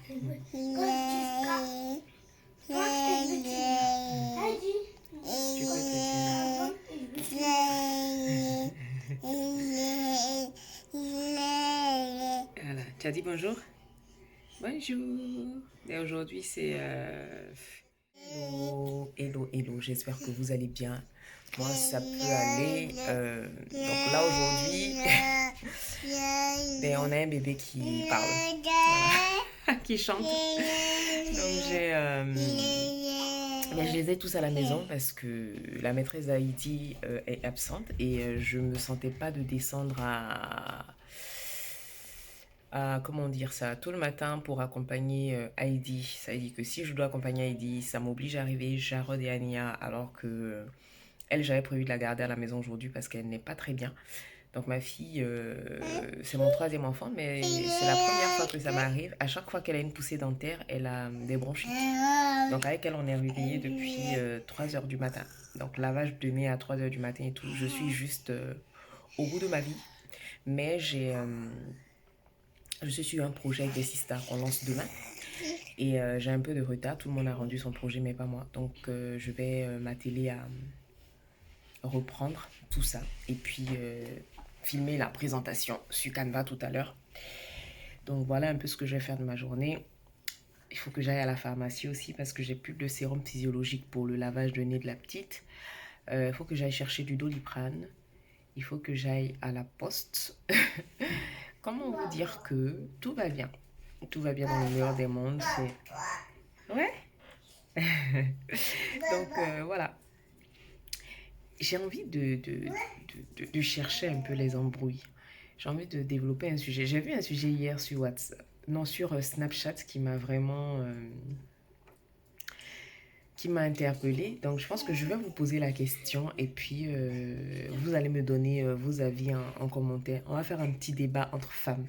Tu peux te dire. Voilà. Tu as dit bonjour? Bonjour. Et aujourd'hui, c'est... Hello, hello, hello. J'espère que vous allez bien. Moi, ça peut aller. Donc là, aujourd'hui, ben, on a un bébé qui parle. Voilà. Qui chante. Donc, mais je les ai tous à la maison parce que la maîtresse d'Haïti est absente et je me sentais pas de descendre comment dire ça, tôt le matin pour accompagner Heidi. Ça veut dire que si je dois accompagner Heidi, ça m'oblige à arriver Jarod et Ania alors que elle, j'avais prévu de la garder à la maison aujourd'hui parce qu'elle n'est pas très bien. Donc ma fille, c'est mon troisième enfant, mais c'est la première fois que ça m'arrive. À chaque fois qu'elle a une poussée dentaire, elle a des bronchites. Donc avec elle, on est réveillé depuis 3 heures du matin. Donc lavage de nez à 3 heures du matin et tout. Je suis juste au bout de ma vie. Mais je suis sur un projet avec des sisters qu'on lance demain. Et j'ai un peu de retard. Tout le monde a rendu son projet, mais pas moi. Donc je vais m'atteler à reprendre tout ça. Et puis filmer la présentation sur Canva tout à l'heure. Donc voilà un peu ce que je vais faire de ma journée. Il faut que j'aille à la pharmacie aussi parce que j'ai plus de sérum physiologique pour le lavage de nez de la petite. Il faut que j'aille chercher du Doliprane. Il faut que j'aille à la poste. Comment vous dire que tout va bien. Tout va bien dans le meilleur des mondes. Ouais. Donc voilà. J'ai envie de chercher un peu les embrouilles. J'ai envie de développer un sujet. J'ai vu un sujet hier sur WhatsApp, non, sur Snapchat qui m'a vraiment qui m'a interpellée. Donc je pense que je vais vous poser la question et puis vous allez me donner vos avis en commentaire. On va faire un petit débat entre femmes.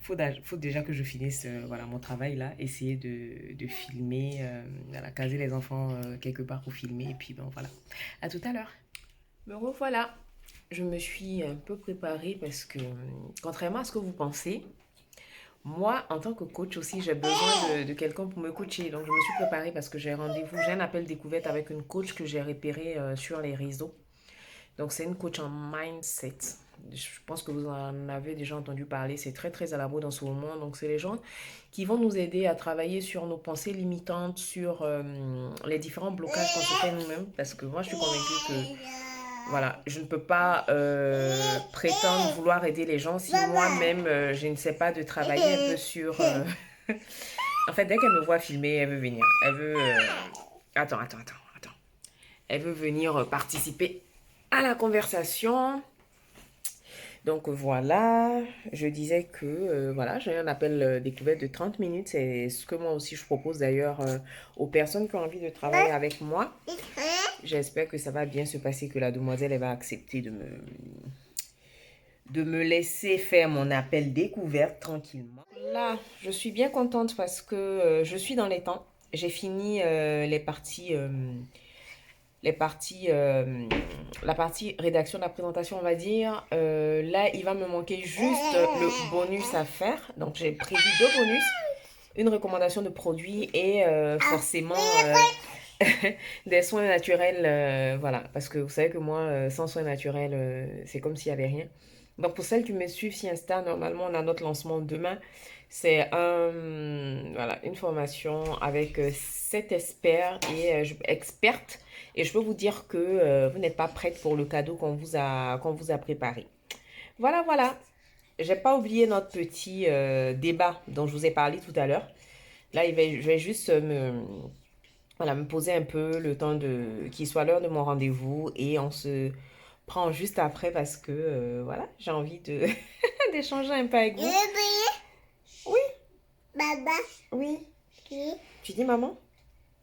Faut déjà que je finisse voilà, mon travail là, essayer de filmer, voilà, caser les enfants quelque part pour filmer et puis bon voilà. À tout à l'heure. Me revoilà. Je me suis un peu préparée parce que contrairement à ce que vous pensez, moi, en tant que coach aussi, j'ai besoin de quelqu'un pour me coacher. Donc, je me suis préparée parce que j'ai rendez-vous, j'ai un appel découverte avec une coach que j'ai repérée sur les réseaux. Donc, c'est une coach en mindset. Je pense que vous en avez déjà entendu parler. C'est très, très à la mode en ce moment. Donc, c'est les gens qui vont nous aider à travailler sur nos pensées limitantes, sur les différents blocages qu'on se fait nous-mêmes. Parce que moi, je suis convaincue que voilà, je ne peux pas prétendre vouloir aider les gens si moi-même je ne sais pas de travailler un peu sur. En fait, dès qu'elle me voit filmer, elle veut venir. Elle veut. Attends. Elle veut venir participer à la conversation. Donc voilà, je disais que voilà, j'ai un appel découverte de 30 minutes. C'est ce que moi aussi je propose d'ailleurs aux personnes qui ont envie de travailler avec moi. J'espère que ça va bien se passer, que la demoiselle elle va accepter de me laisser faire mon appel découverte tranquillement. Là, je suis bien contente parce que je suis dans les temps. J'ai fini la partie rédaction de la présentation, on va dire. Là, il va me manquer juste le bonus à faire. Donc, j'ai prévu 2 bonus, une recommandation de produit et forcément des soins naturels. Voilà, parce que vous savez que moi, sans soins naturels, c'est comme s'il n'y avait rien. Donc, pour celles qui me suivent sur Insta, normalement, on a notre lancement demain. C'est voilà, une formation avec 7 experts et expertes. Et je peux vous dire que vous n'êtes pas prête pour le cadeau qu'on vous a préparé. Voilà, voilà. J'ai pas oublié notre petit débat dont je vous ai parlé tout à l'heure. Là, je vais juste voilà, me poser un peu le temps qu'il soit l'heure de mon rendez-vous et on se prend juste après parce que voilà, j'ai envie de d'échanger un peu avec vous. Oui. Baba. Oui. Oui. Tu dis maman?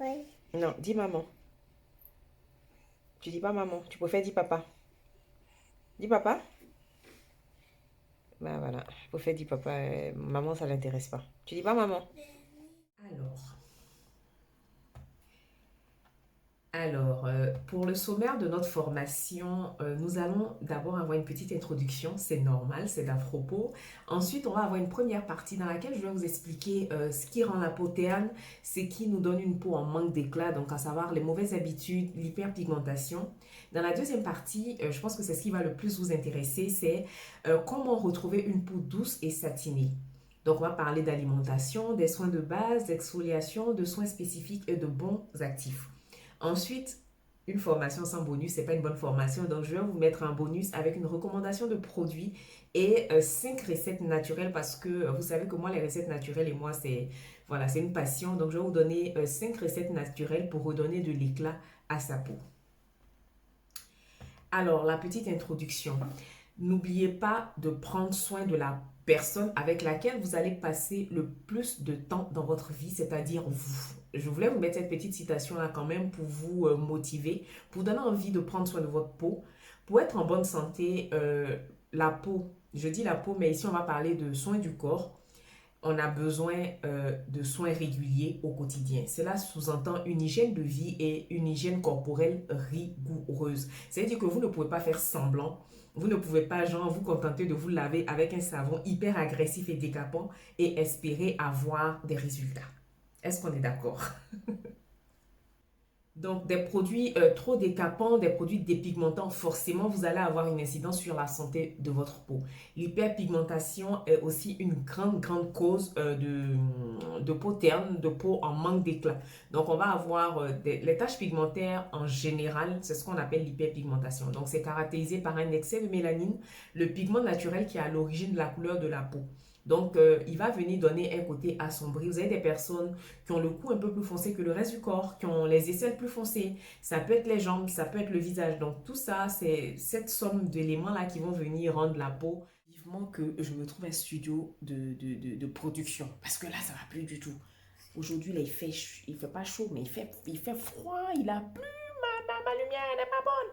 Oui. Non, dis maman. Tu dis pas maman, tu préfères dire papa. Dis papa. Bah voilà, tu préfères dire papa. Maman, ça l'intéresse pas. Tu dis pas maman. Alors, Alors, pour le sommaire de notre formation, nous allons d'abord avoir une petite introduction, c'est normal, c'est d'à-propos. Ensuite, on va avoir une première partie dans laquelle je vais vous expliquer ce qui rend la peau terne, ce qui nous donne une peau en manque d'éclat, donc à savoir les mauvaises habitudes, l'hyperpigmentation. Dans la deuxième partie, je pense que c'est ce qui va le plus vous intéresser, c'est comment retrouver une peau douce et satinée. Donc, on va parler d'alimentation, des soins de base, d'exfoliation, de soins spécifiques et de bons actifs. Ensuite, une formation sans bonus, c'est pas une bonne formation. Donc, je vais vous mettre un bonus avec une recommandation de produits et 5 recettes naturelles parce que vous savez que moi, les recettes naturelles et moi, c'est voilà, c'est une passion. Donc, je vais vous donner 5 recettes naturelles pour redonner de l'éclat à sa peau. Alors, la petite introduction. N'oubliez pas de prendre soin de la personne avec laquelle vous allez passer le plus de temps dans votre vie, c'est-à-dire vous. Je voulais vous mettre cette petite citation-là quand même pour vous motiver, pour donner envie de prendre soin de votre peau. Pour être en bonne santé, la peau, je dis la peau, mais ici on va parler de soins du corps. On a besoin de soins réguliers au quotidien. Cela sous-entend une hygiène de vie et une hygiène corporelle rigoureuse. C'est-à-dire que vous ne pouvez pas faire semblant. Vous ne pouvez pas, genre, vous contenter de vous laver avec un savon hyper agressif et décapant et espérer avoir des résultats. Est-ce qu'on est d'accord? Donc, des produits trop décapants, des produits dépigmentants, forcément, vous allez avoir une incidence sur la santé de votre peau. L'hyperpigmentation est aussi une grande cause de peau terne, de peau en manque d'éclat. Donc, on va avoir les taches pigmentaires en général, c'est ce qu'on appelle l'hyperpigmentation. Donc, c'est caractérisé par un excès de mélanine, le pigment naturel qui est à l'origine de la couleur de la peau. Donc, il va venir donner un côté assombri. Vous avez des personnes qui ont le cou un peu plus foncé que le reste du corps, qui ont les aisselles plus foncées. Ça peut être les jambes, ça peut être le visage. Donc, tout ça, c'est cette somme d'éléments-là qui vont venir rendre la peau. Vivement que je me trouve un studio de production. Parce que là, ça va plus du tout. Aujourd'hui, là, il fait pas chaud, mais il fait froid. Il a plu. Ma lumière, elle n'est pas bonne.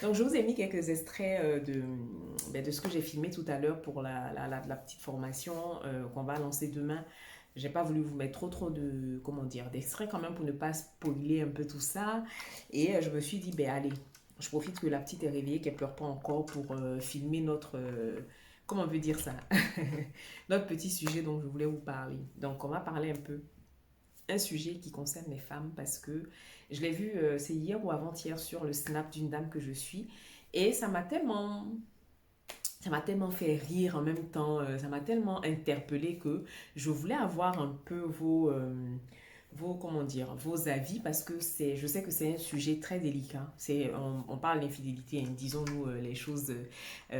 Donc, je vous ai mis quelques extraits de ce que j'ai filmé tout à l'heure pour la petite formation qu'on va lancer demain. J'ai pas voulu vous mettre trop de, comment dire, d'extraits quand même pour ne pas spoiler un peu tout ça. Et je me suis dit, ben allez, je profite que la petite est réveillée, qu'elle pleure pas encore pour filmer notre, comment on veut dire ça, notre petit sujet dont je voulais vous parler. Donc, on va parler un peu un sujet qui concerne les femmes parce que je l'ai vu, c'est hier ou avant-hier sur le snap d'une dame que je suis et ça m'a tellement fait rire en même temps, ça m'a tellement interpellée que je voulais avoir un peu comment dire, vos avis parce que je sais que c'est un sujet très délicat. On parle d'infidélité, hein, disons-nous les choses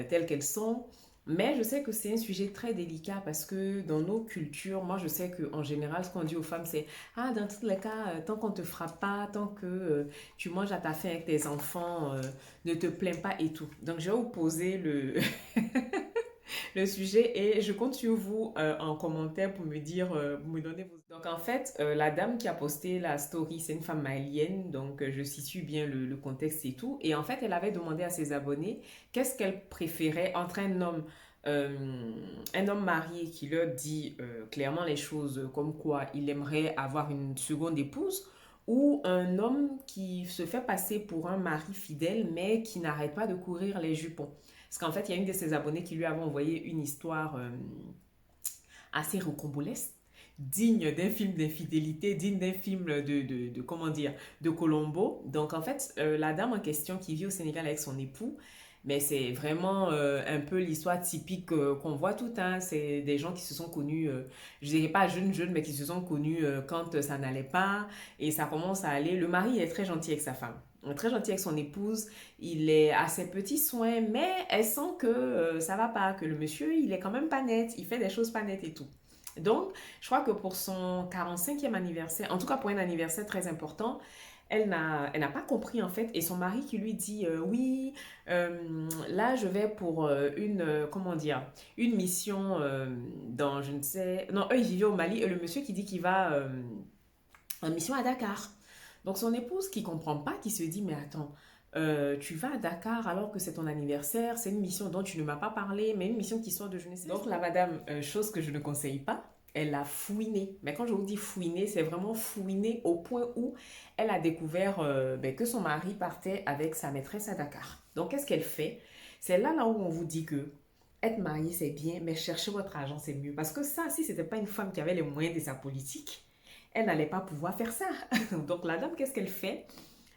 telles qu'elles sont. Mais je sais que c'est un sujet très délicat parce que dans nos cultures, moi je sais qu'en général, ce qu'on dit aux femmes, c'est ah, dans tous les cas, tant qu'on ne te frappe pas, tant que tu manges à ta faim avec tes enfants, ne te plains pas et tout. Donc je vais vous poser le sujet et je compte sur vous en commentaire pour me dire, pour me donner vos... Donc en fait, la dame qui a posté la story, c'est une femme malienne, donc je situe bien le contexte et tout. Et en fait, elle avait demandé à ses abonnés qu'est-ce qu'elle préférait entre un homme marié qui leur dit clairement les choses comme quoi il aimerait avoir une seconde épouse ou un homme qui se fait passer pour un mari fidèle mais qui n'arrête pas de courir les jupons. Parce qu'en fait, il y a une de ses abonnées qui lui avait envoyé une histoire assez rocambolesque, digne d'un film d'infidélité, digne d'un film comment dire, de Colombo. Donc en fait, la dame en question qui vit au Sénégal avec son époux, mais c'est vraiment un peu l'histoire typique qu'on voit tout. Hein. C'est des gens qui se sont connus, je dirais pas jeunes, mais qui se sont connus quand ça n'allait pas et ça commence à aller. Le mari est très gentil avec sa femme, très gentil avec son épouse. Il est à ses petits soins, mais elle sent que ça va pas, que le monsieur, il est quand même pas net, il fait des choses pas nettes et tout. Donc, je crois que pour son 45e anniversaire, en tout cas pour un anniversaire très important, elle n'a pas compris en fait. Et son mari qui lui dit oui, là je vais pour comment dire, une mission dans, je ne sais, non, eux ils vivaient au Mali et le monsieur qui dit qu'il va en mission à Dakar. Donc son épouse qui comprend pas, qui se dit mais attends, tu vas à Dakar alors que c'est ton anniversaire, c'est une mission dont tu ne m'as pas parlé, mais une mission qui sort de je ne sais. Donc la madame, chose que je ne conseille pas, elle a fouiné. Mais quand je vous dis fouiné, c'est vraiment fouiné au point où elle a découvert que son mari partait avec sa maîtresse à Dakar. Donc, qu'est-ce qu'elle fait? C'est là où on vous dit que être marié, c'est bien, mais chercher votre argent, c'est mieux. Parce que ça, si c'était pas une femme qui avait les moyens de sa politique, elle n'allait pas pouvoir faire ça. Donc, la dame, qu'est-ce qu'elle fait?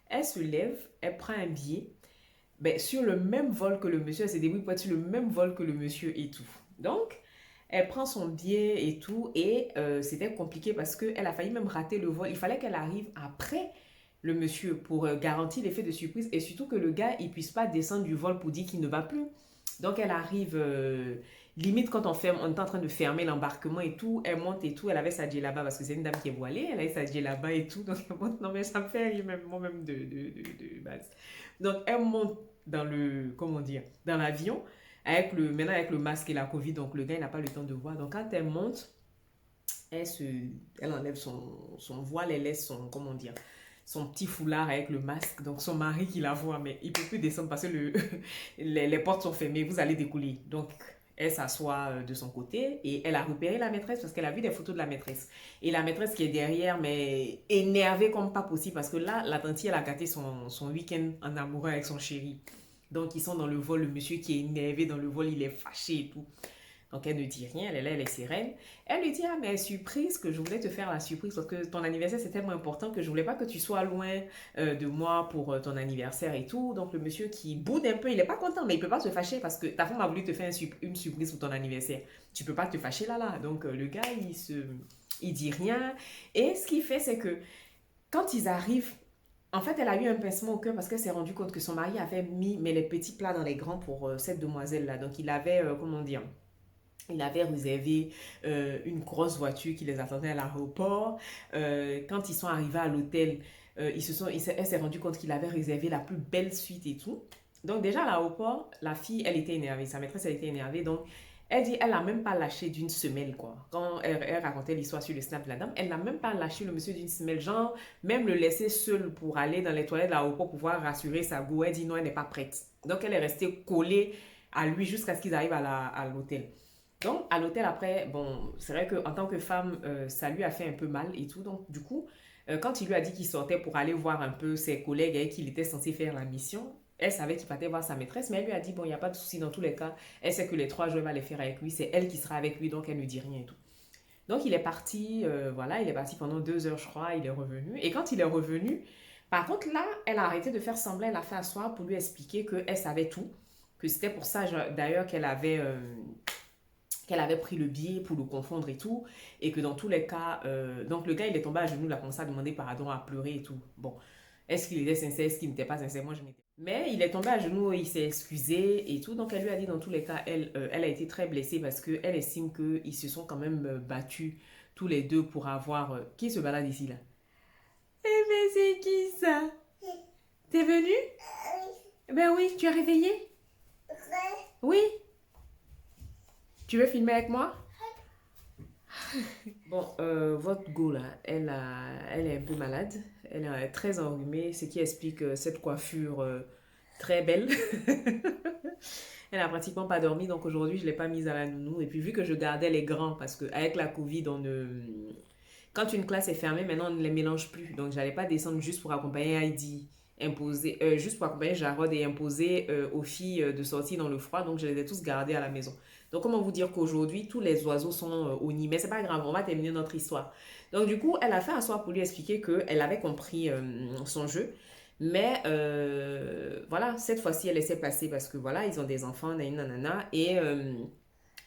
Elle se lève, elle prend un billet, sur le même vol que le monsieur, elle s'est débrouillée pour être sur le même vol que le monsieur et tout. Donc, elle prend son billet et tout, et c'était compliqué parce qu'elle a failli même rater le vol. Il fallait qu'elle arrive après le monsieur pour garantir l'effet de surprise et surtout que le gars, il puisse pas descendre du vol pour dire qu'il ne va plus. Donc, elle arrive, limite quand on est en train de fermer l'embarquement et tout, elle monte et tout, elle avait sa djellaba parce que c'est une dame qui est voilée, elle avait sa djellaba et tout, donc elle monte, non mais ça me fait rire même, moi-même de base. Donc, elle monte dans le, comment dire, dans l'avion, maintenant avec le masque et la Covid, donc le gars, il n'a pas le temps de voir. Donc, quand elle monte, elle, se, elle enlève son voile, elle laisse son, comment dire, son petit foulard avec le masque. Donc, son mari qui la voit, mais il ne peut plus descendre parce que les portes sont fermées, vous allez découler. Donc, elle s'assoit de son côté et elle a repéré la maîtresse parce qu'elle a vu des photos de la maîtresse. Et la maîtresse qui est derrière, mais énervée comme pas possible parce que là, la tante, elle a gâté son week-end en amoureux avec son chéri. Donc, ils sont dans le vol, le monsieur qui est énervé dans le vol, il est fâché et tout. Donc, elle ne dit rien, elle est là, elle est sereine. Elle lui dit, ah, mais surprise, que je voulais te faire la surprise parce que ton anniversaire, c'est tellement important que je voulais pas que tu sois loin de moi pour ton anniversaire et tout. Donc, le monsieur qui boude un peu, il est pas content, mais il peut pas se fâcher parce que ta femme a voulu te faire une surprise pour ton anniversaire. Tu peux pas te fâcher là. Donc, le gars, il dit rien. Et ce qu'il fait, c'est que quand ils arrivent, en fait, elle a eu un pincement au cœur parce qu'elle s'est rendue compte que son mari avait mis mais les petits plats dans les grands pour cette demoiselle-là. Donc, il avait, comment dire, il avait réservé une grosse voiture qui les attendait à l'aéroport. Quand ils sont arrivés à l'hôtel, elle s'est rendue compte qu'il avait réservé la plus belle suite et tout. Donc déjà à l'aéroport, la fille, elle était énervée. Sa maîtresse, elle était énervée. Donc elle dit, elle n'a même pas lâché d'une semelle, quoi. Quand elle racontait l'histoire sur le snap de la dame, elle n'a même pas lâché le monsieur d'une semelle. Genre, même le laisser seul pour aller dans les toilettes de l'aéroport pour pouvoir rassurer sa go. Elle dit non, elle n'est pas prête. Donc elle est restée collée à lui jusqu'à ce qu'ils arrivent à l'hôtel. Donc, à l'hôtel, après, bon, c'est vrai qu'en tant que femme, ça lui a fait un peu mal et tout. Donc, du coup, quand il lui a dit qu'il sortait pour aller voir un peu ses collègues avec qui il était censé faire la mission, elle savait qu'il partait voir sa maîtresse, mais elle lui a dit, bon, il n'y a pas de souci dans tous les cas. Elle sait que les 3 jours, elle va les faire avec lui. C'est elle qui sera avec lui, donc elle ne dit rien et tout. Donc, il est parti, voilà, il est parti pendant 2 heures, je crois. Il est revenu. Et quand il est revenu, par contre, là, elle a arrêté de faire semblant. Elle a fait asseoir pour lui expliquer qu'elle savait tout. Que c'était pour ça, d'ailleurs, qu'elle avait pris le billet pour le confondre et tout, et que dans tous les cas, donc le gars il est tombé à genoux, il a commencé à demander pardon, à pleurer et tout. Bon, est-ce qu'il était sincère, est-ce qu'il n'était pas sincère, moi je n'étais. Mais il est tombé à genoux et il s'est excusé et tout, donc elle lui a dit dans tous les cas, elle a été très blessée parce qu'elle estime qu'ils se sont quand même battus tous les deux pour avoir... qui se balade ici là? Eh ben c'est qui ça? T'es venu? Ben oui, tu es réveillé? Oui. Tu veux filmer avec moi? Bon, votre go là, elle est un peu malade. Elle est très enrhumée, ce qui explique cette coiffure très belle. Elle a pratiquement pas dormi, donc aujourd'hui je l'ai pas mise à la nounou. Et puis vu que je gardais les grands, parce que avec la Covid, quand une classe est fermée, maintenant on ne les mélange plus. Donc j'allais pas descendre juste pour accompagner Heidi, juste pour accompagner Jarod et imposer aux filles de sortir dans le froid. Donc je les ai tous gardés à la maison. Donc comment vous dire qu'aujourd'hui tous les oiseaux sont au nid, mais c'est pas grave, on va terminer notre histoire. Donc du coup, elle a fait un soir pour lui expliquer qu'elle avait compris son jeu. Mais voilà, cette fois-ci, elle laissait passer parce que voilà, ils ont des enfants, nanana,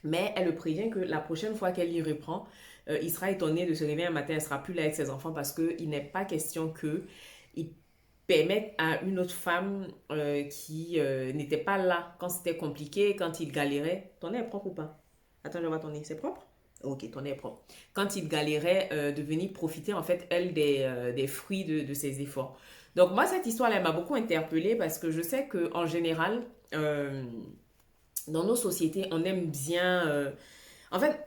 mais elle le prévient que la prochaine fois qu'elle y reprend, il sera étonné de se réveiller un matin, elle sera plus là avec ses enfants parce qu'il n'est pas question qu'il permette à une autre femme qui n'était pas là quand c'était compliqué, quand il galérait. Ton nez est propre ou pas? Attends, je vois ton nez, c'est propre? Ok, ton nez est propre. Quand il galérait de venir profiter, en fait, elle, des fruits de ses efforts. Donc, moi, cette histoire, elle m'a beaucoup interpellée parce que je sais qu'en général, dans nos sociétés, on aime bien... en fait,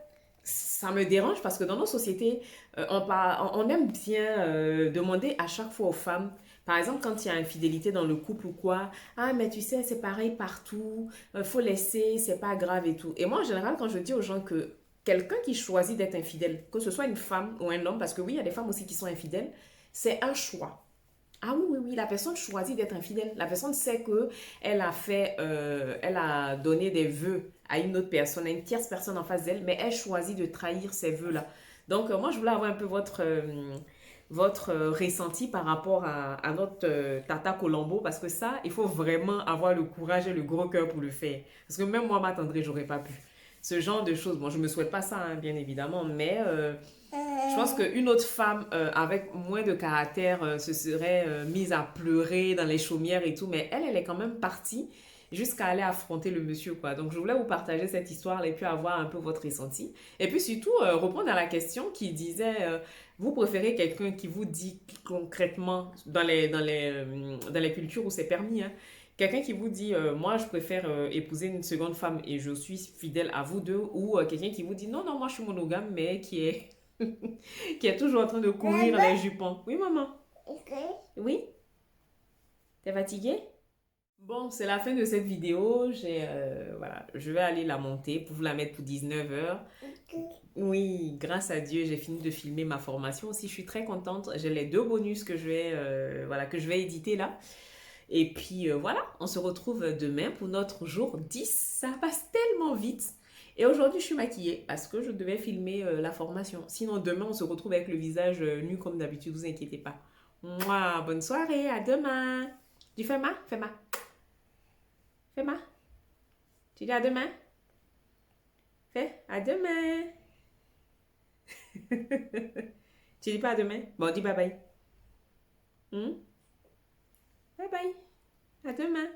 ça me dérange parce que dans nos sociétés, on aime bien demander à chaque fois aux femmes, par exemple, quand il y a infidélité dans le couple ou quoi, ah, mais tu sais, c'est pareil partout, faut laisser, c'est pas grave et tout. Et moi, en général, quand je dis aux gens que quelqu'un qui choisit d'être infidèle, que ce soit une femme ou un homme, parce que oui, il y a des femmes aussi qui sont infidèles, c'est un choix. Ah oui, oui, oui, la personne choisit d'être infidèle. La personne sait que elle a donné des vœux à une autre personne, à une tierce personne en face d'elle, mais elle choisit de trahir ces vœux-là. Donc, moi, je voulais avoir un peu votre ressenti par rapport à notre Tata Colombo, parce que ça, il faut vraiment avoir le courage et le gros cœur pour le faire. Parce que même moi, m'attendrai, j'aurais pas pu. Ce genre de choses, bon, je me souhaite pas ça, hein, bien évidemment, mais je pense qu'une autre femme avec moins de caractère se serait mise à pleurer dans les chaumières et tout, mais elle est quand même partie jusqu'à aller affronter le monsieur, quoi. Donc, je voulais vous partager cette histoire et puis avoir un peu votre ressenti. Et puis surtout, répondre à la question qui disait, vous préférez quelqu'un qui vous dit concrètement, dans les cultures où c'est permis, hein, quelqu'un qui vous dit, moi, je préfère épouser une seconde femme et je suis fidèle à vous deux, ou quelqu'un qui vous dit, non, non, moi, je suis monogame, mais qui est qui est toujours en train de courir les jupons. Oui, maman. Oui, t'es fatiguée? Bon, c'est la fin de cette vidéo. Voilà, je vais aller la monter pour vous la mettre pour 19 heures. Oui, grâce à Dieu, j'ai fini de filmer ma formation aussi. Je suis très contente. J'ai les 2 bonus voilà, que je vais éditer là. Et puis voilà, on se retrouve demain pour notre jour 10. Ça passe tellement vite. Et aujourd'hui, je suis maquillée parce que je devais filmer la formation. Sinon, demain, on se retrouve avec le visage nu comme d'habitude, vous inquiétez pas. Moi, bonne soirée, à demain. Tu fais ma? Fais ma. Fais ma. Tu dis à demain? Fais à demain. Tu dis pas à demain? Bon, dis bye bye. Hmm? Bye bye. À demain.